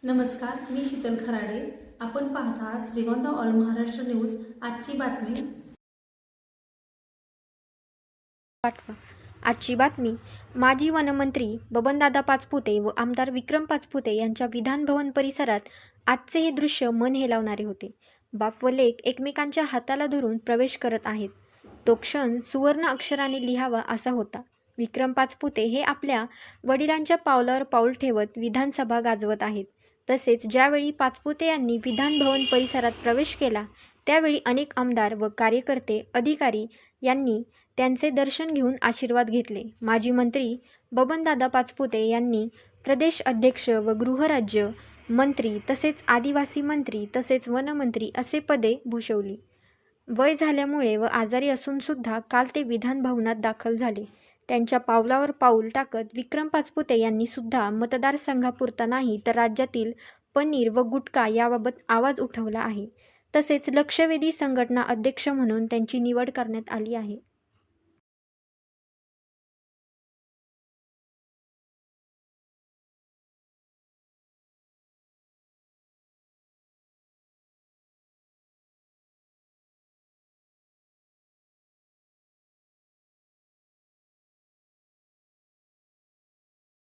नमस्कार, मी शीतल खराडे. आपण पाहता श्रीगोंदा ऑल महाराष्ट्र न्यूज. आजची बातमी. आजची बातमी. माजी वनमंत्री बबनदादा पाचपुते व आमदार विक्रम पाचपुते यांच्या विधानभवन परिसरात आजचे हे दृश्य मन हेलावणारे होते. बाप व लेक एकमेकांच्या हाताला धरून प्रवेश करत आहेत. तो क्षण सुवर्ण अक्षराने लिहावा असा होता. विक्रम पाचपुते हे आपल्या वडिलांच्या पावलावर पाऊल ठेवत विधानसभा गाजवत आहेत. तसेच ज्यावेळी पाचपुते यांनी विधानभवन परिसरात प्रवेश केला त्यावेळी अनेक आमदार व कार्यकर्ते, अधिकारी यांनी त्यांचे दर्शन घेऊन आशीर्वाद घेतले. माजी मंत्री बबनदादा पाचपुते यांनी प्रदेश अध्यक्ष व गृहराज्य मंत्री तसेच आदिवासी मंत्री तसेच वनमंत्री असे पदे भूषवली. वय झाल्यामुळे व आजारी असूनसुद्धा काल ते विधान भवनात दाखल झाले. त्यांच्या पावलावर पाऊल टाकत विक्रम पाचपुते यांनी सुद्धा मतदारसंघापुरता नाही तर राज्यातील पनीर व गुटखा याबाबत आवाज उठवला आहे. तसेच लक्षवेधी संघटना अध्यक्ष म्हणून त्यांची निवड करण्यात आली आहे.